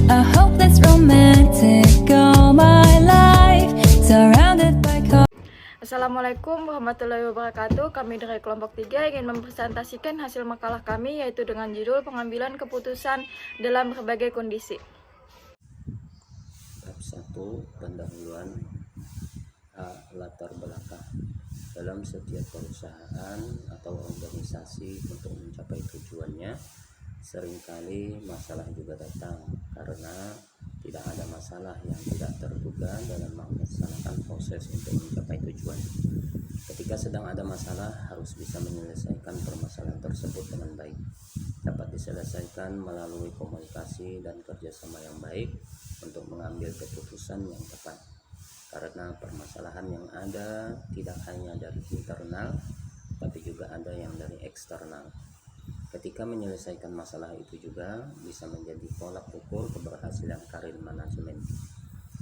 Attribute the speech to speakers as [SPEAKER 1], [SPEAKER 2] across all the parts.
[SPEAKER 1] I hope that's romantic all my life, surrounded by cars.
[SPEAKER 2] Assalamualaikum warahmatullahi wabarakatuh. Kami dari kelompok 3 ingin mempresentasikan hasil makalah kami, yaitu dengan judul pengambilan keputusan dalam berbagai kondisi.
[SPEAKER 3] Bab 1. Pendahuluan latar belakang. Dalam setiap perusahaan atau organisasi untuk mencapai tujuannya, seringkali masalah juga datang karena tidak ada masalah yang tidak terduga dalam melaksanakan proses untuk mencapai tujuan. Ketika sedang ada masalah, harus bisa menyelesaikan permasalahan tersebut dengan baik. Dapat diselesaikan melalui komunikasi dan kerjasama yang baik untuk mengambil keputusan yang tepat. Karena permasalahan yang ada tidak hanya dari internal, tapi juga ada yang dari eksternal. Ketika menyelesaikan masalah itu juga bisa menjadi tolak ukur keberhasilan karir manajemen.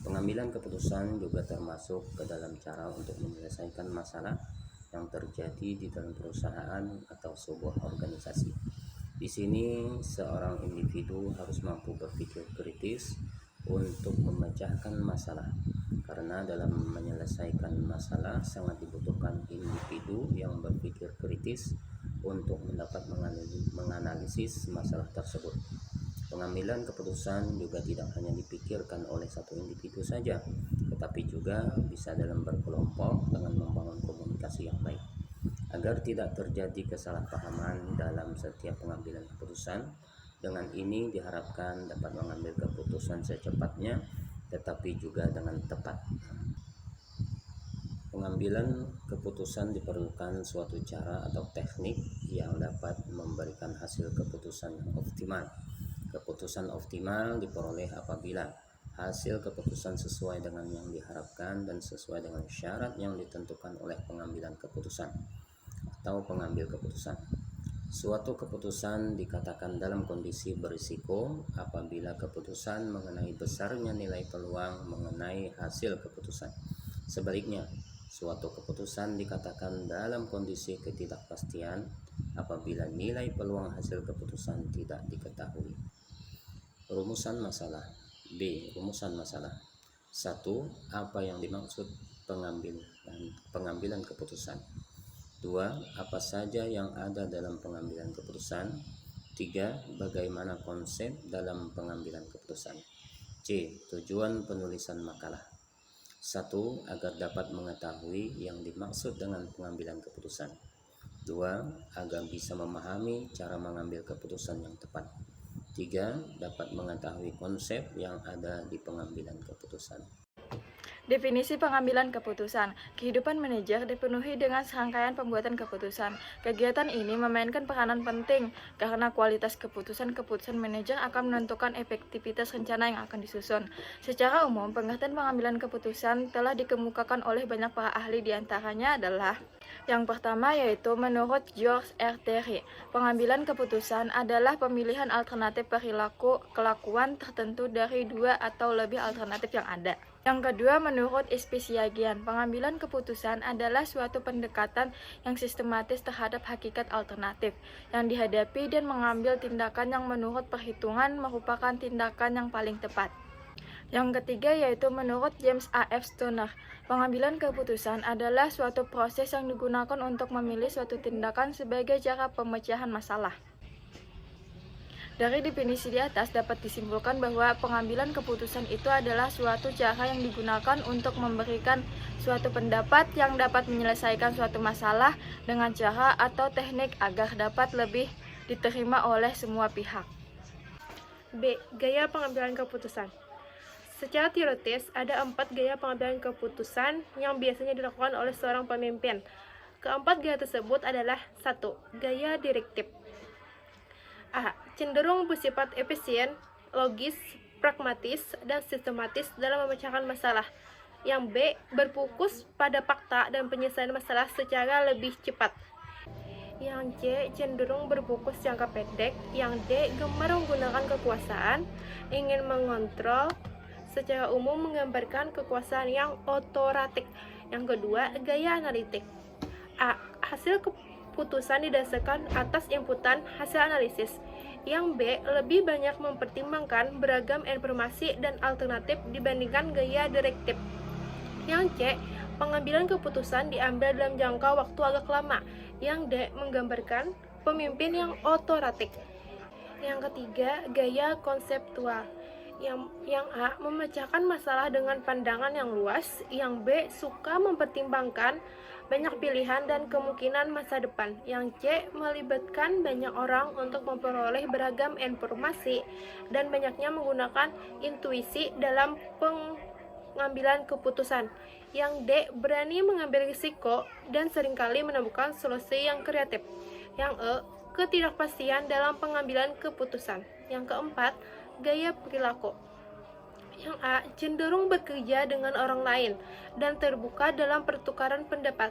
[SPEAKER 3] Pengambilan keputusan juga termasuk ke dalam cara untuk menyelesaikan masalah yang terjadi di dalam perusahaan atau sebuah organisasi. Di sini seorang individu harus mampu berpikir kritis untuk memecahkan masalah, karena dalam menyelesaikan masalah sangat dibutuhkan individu yang berpikir kritis untuk mendapat menganalisis masalah tersebut. Pengambilan keputusan juga tidak hanya dipikirkan oleh satu individu saja, tetapi juga bisa dalam berkelompok dengan membangun komunikasi yang baik. Agar tidak terjadi kesalahpahaman dalam setiap pengambilan keputusan, dengan ini diharapkan dapat mengambil keputusan secepatnya, tetapi juga dengan tepat. Pengambilan keputusan diperlukan suatu cara atau teknik yang dapat memberikan hasil keputusan yang optimal. Keputusan optimal diperoleh apabila hasil keputusan sesuai dengan yang diharapkan dan sesuai dengan syarat yang ditentukan oleh pengambilan keputusan atau pengambil keputusan. Suatu keputusan dikatakan dalam kondisi berisiko apabila keputusan mengenai besarnya nilai peluang mengenai hasil keputusan. Sebaliknya, suatu keputusan dikatakan dalam kondisi ketidakpastian apabila nilai peluang hasil keputusan tidak diketahui. Rumusan masalah. B. Rumusan masalah. 1. Apa yang dimaksud pengambilan keputusan? 2. Apa saja yang ada dalam pengambilan keputusan? 3. Bagaimana konsep dalam pengambilan keputusan? C. Tujuan penulisan makalah. 1. Agar dapat mengetahui yang dimaksud dengan pengambilan keputusan. 2. Agar bisa memahami cara mengambil keputusan yang tepat. 3. Dapat mengetahui konsep yang ada di pengambilan keputusan.
[SPEAKER 2] Definisi pengambilan keputusan. Kehidupan manajer dipenuhi dengan serangkaian pembuatan keputusan. Kegiatan ini memainkan peranan penting karena kualitas keputusan manajer akan menentukan efektivitas rencana yang akan disusun. Secara umum, pengertian pengambilan keputusan telah dikemukakan oleh banyak para ahli, diantaranya adalah yang pertama, yaitu menurut George R. Terry, pengambilan keputusan adalah pemilihan alternatif perilaku kelakuan tertentu dari dua atau lebih alternatif yang ada. Yang kedua, menurut Espesiagian, pengambilan keputusan adalah suatu pendekatan yang sistematis terhadap hakikat alternatif yang dihadapi dan mengambil tindakan yang menurut perhitungan merupakan tindakan yang paling tepat. Yang ketiga, yaitu menurut James A. F. Stoner, pengambilan keputusan adalah suatu proses yang digunakan untuk memilih suatu tindakan sebagai cara pemecahan masalah. Dari definisi di atas dapat disimpulkan bahwa pengambilan keputusan itu adalah suatu cara yang digunakan untuk memberikan suatu pendapat yang dapat menyelesaikan suatu masalah dengan cara atau teknik agar dapat lebih diterima oleh semua pihak.
[SPEAKER 4] B. Gaya pengambilan keputusan. Secara teoritis, ada 4 gaya pengambilan keputusan yang biasanya dilakukan oleh seorang pemimpin. Keempat gaya tersebut adalah 1. Gaya direktif. A. Cenderung bersifat efisien, logis, pragmatis, dan sistematis dalam memecahkan masalah. Yang B. Berfokus pada fakta dan penyelesaian masalah secara lebih cepat. Yang C. Cenderung berfokus jangka pendek. Yang D. Gemar menggunakan kekuasaan, ingin mengontrol, secara umum menggambarkan kekuasaan yang otoratik. Yang kedua, gaya analitik. A. Hasil keputusan didasarkan atas inputan hasil analisis. Yang B, lebih banyak mempertimbangkan beragam informasi dan alternatif dibandingkan gaya direktif. Yang C, pengambilan keputusan diambil dalam jangka waktu agak lama. Yang D, menggambarkan pemimpin yang otoratik. Yang ketiga, gaya konseptual. Yang A, memecahkan masalah dengan pandangan yang luas. Yang B, suka mempertimbangkan banyak pilihan dan kemungkinan masa depan. Yang C, melibatkan banyak orang untuk memperoleh beragam informasi dan banyaknya menggunakan intuisi dalam pengambilan keputusan. Yang D, berani mengambil risiko dan seringkali menemukan solusi yang kreatif. Yang E, ketidakpastian dalam pengambilan keputusan. Yang keempat, gaya perilaku. Yang A, cenderung bekerja dengan orang lain dan terbuka dalam pertukaran pendapat.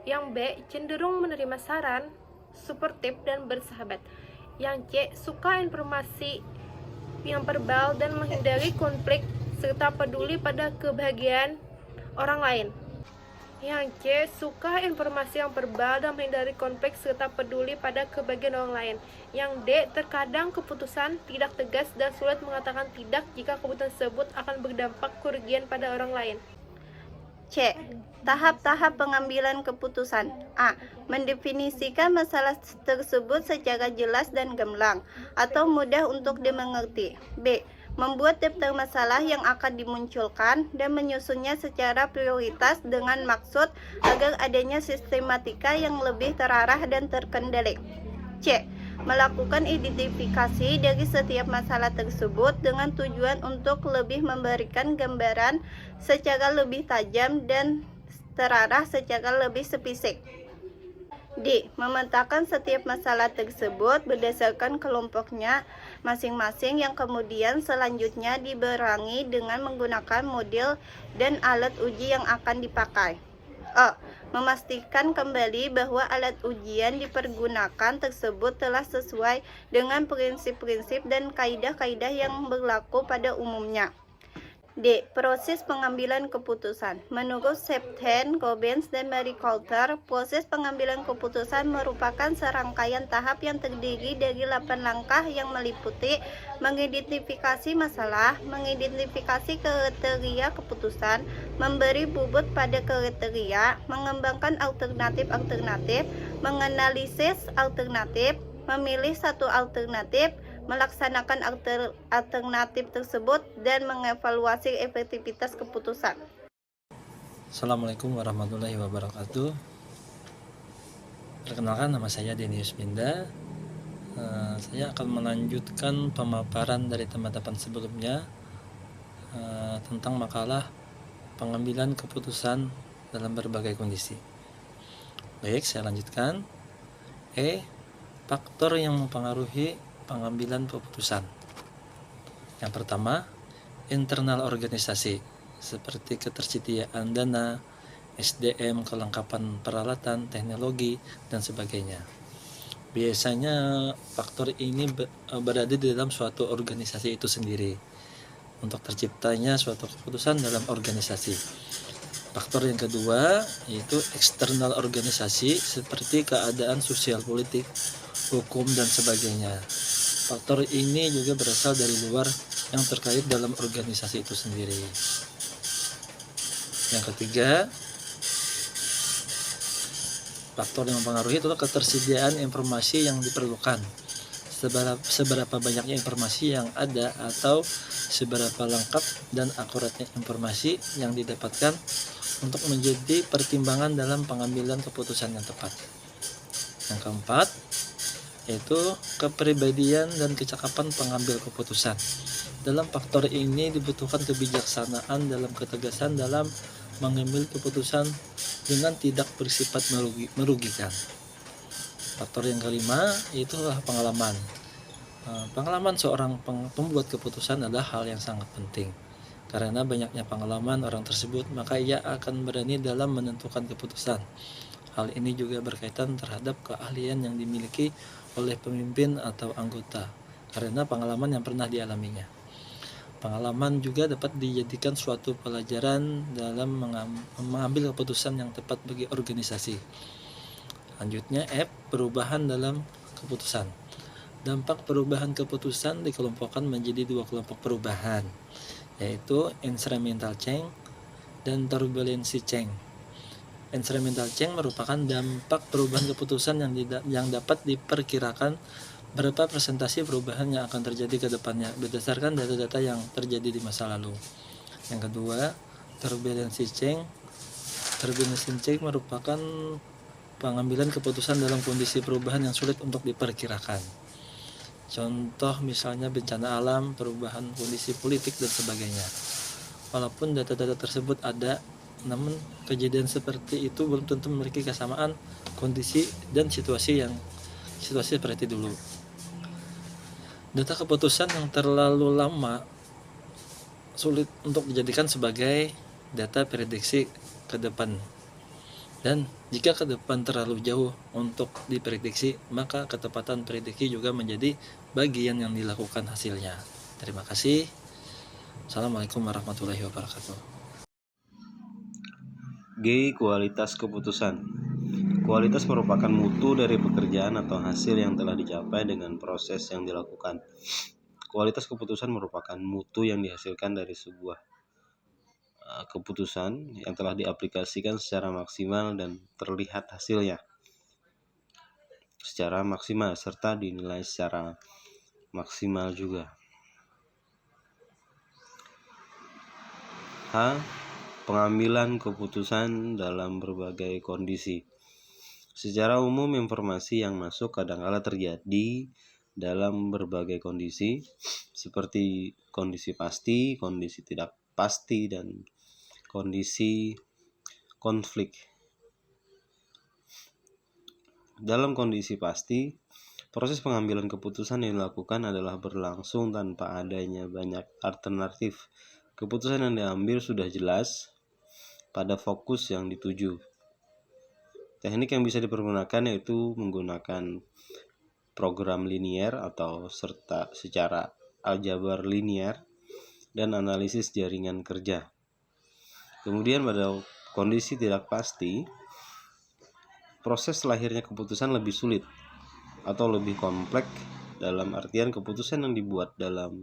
[SPEAKER 4] Yang B, cenderung menerima saran, suportif dan bersahabat. Yang C, suka informasi yang verbal dan menghindari konflik serta peduli pada kebahagiaan orang lain. Yang C, suka informasi yang verbal dan menghindari konflik serta peduli pada kebahagiaan orang lain. Yang D, terkadang keputusan tidak tegas dan sulit mengatakan tidak jika keputusan tersebut akan berdampak kerugian pada orang lain.
[SPEAKER 5] C. Tahap-tahap pengambilan keputusan. A. Mendefinisikan masalah tersebut secara jelas dan gamblang atau mudah untuk dimengerti. B. Membuat daftar masalah yang akan dimunculkan dan menyusunnya secara prioritas dengan maksud agar adanya sistematika yang lebih terarah dan terkendali. C. Melakukan identifikasi dari setiap masalah tersebut dengan tujuan untuk lebih memberikan gambaran secara lebih tajam dan terarah secara lebih spesifik. D. Memetakan setiap masalah tersebut berdasarkan kelompoknya masing-masing yang kemudian selanjutnya diberangi dengan menggunakan model dan alat uji yang akan dipakai. E. Memastikan kembali bahwa alat uji yang dipergunakan tersebut telah sesuai dengan prinsip-prinsip dan kaidah-kaidah yang berlaku pada umumnya. D. Proses pengambilan keputusan. Menurut Septen, Gobbins, dan Marie Coulter, proses pengambilan keputusan merupakan serangkaian tahap yang terdiri dari 8 langkah yang meliputi mengidentifikasi masalah, mengidentifikasi kriteria keputusan, memberi bobot pada kriteria, mengembangkan alternatif-alternatif, menganalisis alternatif, memilih satu alternatif, melaksanakan alternatif tersebut, dan mengevaluasi efektivitas keputusan.
[SPEAKER 6] Assalamualaikum warahmatullahi wabarakatuh. Perkenalkan, nama saya Denny Yusminda. Saya akan melanjutkan pemaparan dari teman-teman sebelumnya tentang makalah pengambilan keputusan dalam berbagai kondisi. Baik, saya lanjutkan. Faktor yang mempengaruhi pengambilan keputusan. Yang pertama, internal organisasi, seperti ketersediaan dana, SDM, kelengkapan peralatan, teknologi, dan sebagainya. Biasanya faktor ini berada di dalam suatu organisasi itu sendiri untuk terciptanya suatu keputusan dalam organisasi. Faktor yang kedua yaitu eksternal organisasi, seperti keadaan sosial politik, hukum, dan sebagainya. Faktor ini juga berasal dari luar yang terkait dalam organisasi itu sendiri. Yang ketiga, faktor yang mempengaruhi itu ketersediaan informasi yang diperlukan. Seberapa banyaknya informasi yang ada atau seberapa lengkap dan akuratnya informasi yang didapatkan untuk menjadi pertimbangan dalam pengambilan keputusan yang tepat. Yang keempat, yaitu kepribadian dan kecakapan pengambil keputusan. Dalam faktor ini dibutuhkan kebijaksanaan dalam ketegasan dalam mengambil keputusan dengan tidak bersifat merugikan. Faktor yang kelima yaitu pengalaman. Pengalaman seorang pembuat keputusan adalah hal yang sangat penting. Karena banyaknya pengalaman orang tersebut, maka ia akan berani dalam menentukan keputusan. Hal ini juga berkaitan terhadap keahlian yang dimiliki oleh pemimpin atau anggota, karena pengalaman yang pernah dialaminya. Pengalaman juga dapat dijadikan suatu pelajaran dalam mengambil keputusan yang tepat bagi organisasi. Lanjutnya, perubahan dalam keputusan. Dampak perubahan keputusan dikelompokkan menjadi dua kelompok perubahan, yaitu incremental change dan turbulency change. Incremental change merupakan dampak perubahan keputusan yang dapat diperkirakan berapa persentase perubahan yang akan terjadi ke depannya berdasarkan data-data yang terjadi di masa lalu. Yang kedua, turbulency change. Turbulency change merupakan pengambilan keputusan dalam kondisi perubahan yang sulit untuk diperkirakan. Contoh misalnya bencana alam, perubahan kondisi politik, dan sebagainya. Walaupun data-data tersebut ada, namun kejadian seperti itu belum tentu memiliki kesamaan kondisi dan situasi seperti dulu. Data keputusan yang terlalu lama sulit untuk dijadikan sebagai data prediksi ke depan. Dan jika ke depan terlalu jauh untuk diprediksi, maka ketepatan prediksi juga menjadi bagian yang dilakukan hasilnya. Terima kasih. Assalamualaikum warahmatullahi wabarakatuh.
[SPEAKER 7] G. Kualitas keputusan. Kualitas merupakan mutu dari pekerjaan atau hasil yang telah dicapai dengan proses yang dilakukan. Kualitas keputusan merupakan mutu yang dihasilkan dari sebuah keputusan yang telah diaplikasikan secara maksimal dan terlihat hasilnya secara maksimal serta dinilai secara maksimal juga. H. Pengambilan keputusan dalam berbagai kondisi. Secara umum, informasi yang masuk kadangkala terjadi dalam berbagai kondisi, seperti kondisi pasti, kondisi tidak pasti, dan kondisi konflik. Dalam kondisi pasti, proses pengambilan keputusan yang dilakukan adalah berlangsung tanpa adanya banyak alternatif. Keputusan yang diambil sudah jelas pada fokus yang dituju. Teknik yang bisa dipergunakan yaitu menggunakan program linier atau secara aljabar linier dan analisis jaringan kerja. Kemudian pada kondisi tidak pasti, proses lahirnya keputusan lebih sulit atau lebih kompleks, dalam artian keputusan yang dibuat dalam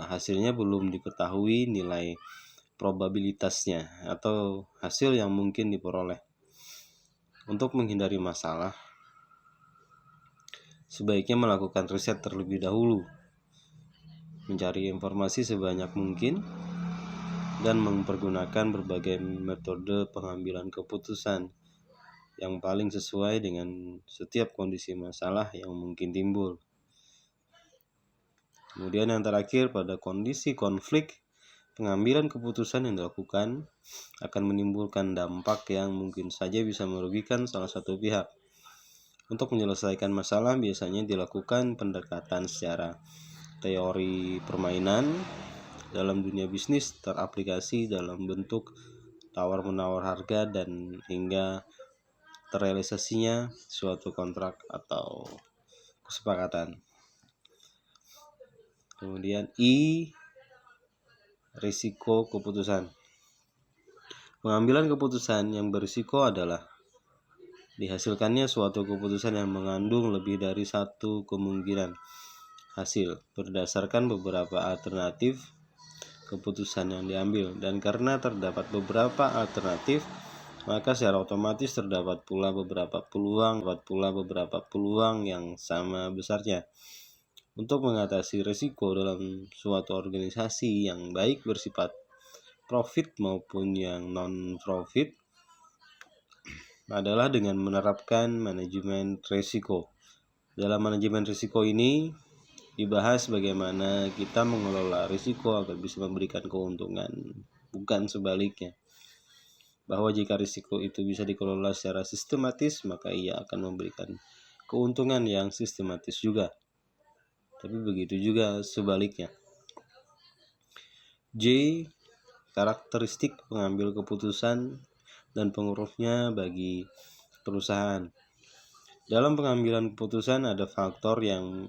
[SPEAKER 7] hasilnya belum diketahui nilai probabilitasnya atau hasil yang mungkin diperoleh. Untuk menghindari masalah, sebaiknya melakukan riset terlebih dahulu, mencari informasi sebanyak mungkin, dan mempergunakan berbagai metode pengambilan keputusan yang paling sesuai dengan setiap kondisi masalah yang mungkin timbul. Kemudian yang terakhir, pada kondisi konflik, pengambilan keputusan yang dilakukan akan menimbulkan dampak yang mungkin saja bisa merugikan salah satu pihak. Untuk menyelesaikan masalah biasanya dilakukan pendekatan secara teori permainan dalam dunia bisnis, teraplikasi dalam bentuk tawar-menawar harga dan hingga terrealisasinya suatu kontrak atau kesepakatan. Kemudian I. Risiko keputusan. Pengambilan keputusan yang berisiko adalah dihasilkannya suatu keputusan yang mengandung lebih dari satu kemungkinan hasil berdasarkan beberapa alternatif keputusan yang diambil, dan karena terdapat beberapa alternatif, maka secara otomatis terdapat pula beberapa peluang yang sama besarnya. Untuk mengatasi risiko dalam suatu organisasi yang baik bersifat profit maupun yang non-profit adalah dengan menerapkan manajemen risiko. Dalam manajemen risiko ini dibahas bagaimana kita mengelola risiko agar bisa memberikan keuntungan, bukan sebaliknya. Bahwa jika risiko itu bisa dikelola secara sistematis, maka ia akan memberikan keuntungan yang sistematis juga. Tapi begitu juga sebaliknya. J. Karakteristik pengambil keputusan dan pengaruhnya bagi perusahaan. Dalam pengambilan keputusan ada faktor yang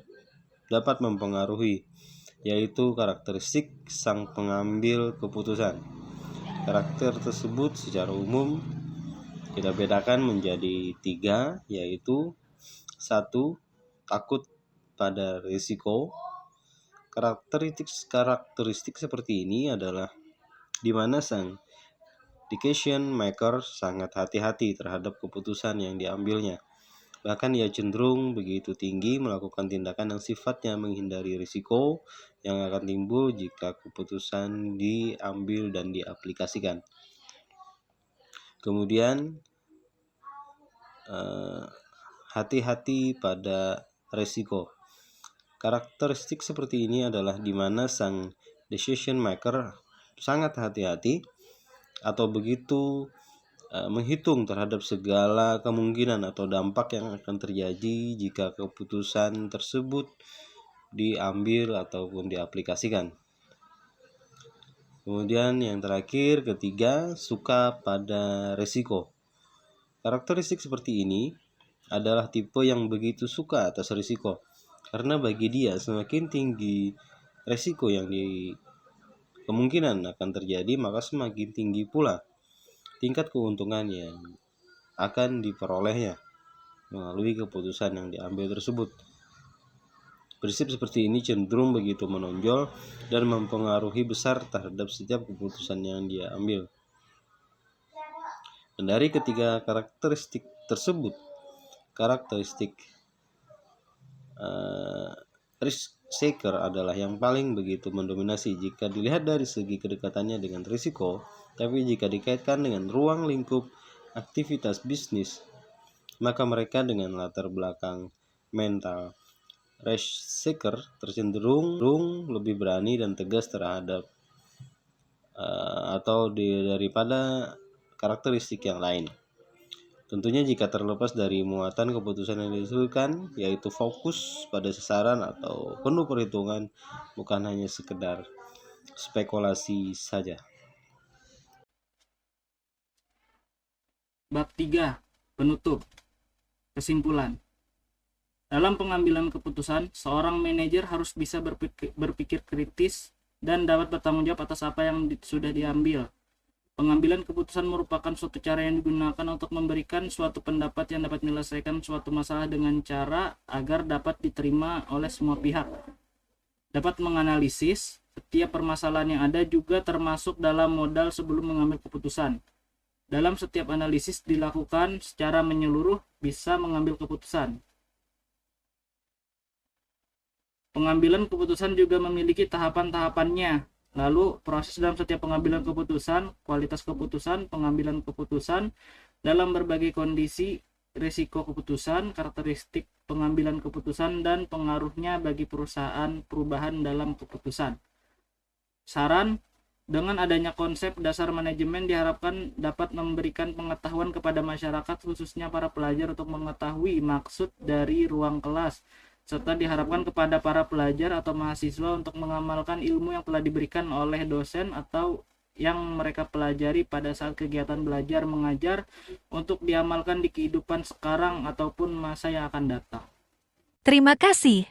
[SPEAKER 7] dapat mempengaruhi, yaitu karakteristik sang pengambil keputusan. Karakter tersebut secara umum kita bedakan menjadi 3, yaitu 1. takut pada risiko. Karakteristik seperti ini adalah di mana sang decision maker sangat hati-hati terhadap keputusan yang diambilnya. Bahkan ia cenderung begitu tinggi melakukan tindakan yang sifatnya menghindari risiko yang akan timbul jika keputusan diambil dan diaplikasikan. Kemudian hati-hati pada risiko. Karakteristik seperti ini adalah di mana sang decision maker sangat hati-hati atau begitu menghitung terhadap segala kemungkinan atau dampak yang akan terjadi jika keputusan tersebut diambil ataupun diaplikasikan. Kemudian yang terakhir, ketiga, suka pada risiko. Karakteristik seperti ini adalah tipe yang begitu suka atas risiko, karena bagi dia semakin tinggi risiko yang kemungkinan akan terjadi, maka semakin tinggi pula tingkat keuntungan yang akan diperolehnya melalui keputusan yang diambil tersebut. Prinsip seperti ini cenderung begitu menonjol dan mempengaruhi besar terhadap setiap keputusan yang dia ambil. Dan dari ketiga karakteristik tersebut, karakteristik risk taker adalah yang paling begitu mendominasi jika dilihat dari segi kedekatannya dengan risiko, tapi jika dikaitkan dengan ruang lingkup aktivitas bisnis, maka mereka dengan latar belakang mental risk taker tercenderung lebih berani dan tegas terhadap daripada karakteristik yang lain. Tentunya jika terlepas dari muatan keputusan yang dihasilkan, yaitu fokus pada sasaran atau penuh perhitungan, bukan hanya sekedar spekulasi saja.
[SPEAKER 8] Bab 3. Penutup. Kesimpulan. Dalam pengambilan keputusan, seorang manajer harus bisa berpikir kritis dan dapat bertanggung jawab atas apa yang sudah diambil. Pengambilan keputusan merupakan suatu cara yang digunakan untuk memberikan suatu pendapat yang dapat menyelesaikan suatu masalah dengan cara agar dapat diterima oleh semua pihak. Dapat menganalisis setiap permasalahan yang ada juga termasuk dalam modal sebelum mengambil keputusan. Dalam setiap analisis dilakukan secara menyeluruh bisa mengambil keputusan. Pengambilan keputusan juga memiliki tahapan-tahapannya. Lalu, proses dalam setiap pengambilan keputusan, kualitas keputusan, pengambilan keputusan dalam berbagai kondisi, risiko keputusan, karakteristik pengambilan keputusan, dan pengaruhnya bagi perusahaan, perubahan dalam keputusan. Saran, dengan adanya konsep dasar manajemen diharapkan dapat memberikan pengetahuan kepada masyarakat, khususnya para pelajar, untuk mengetahui maksud dari ruang kelas, serta diharapkan kepada para pelajar atau mahasiswa untuk mengamalkan ilmu yang telah diberikan oleh dosen atau yang mereka pelajari pada saat kegiatan belajar mengajar untuk diamalkan di kehidupan sekarang ataupun masa yang akan datang.
[SPEAKER 1] Terima kasih.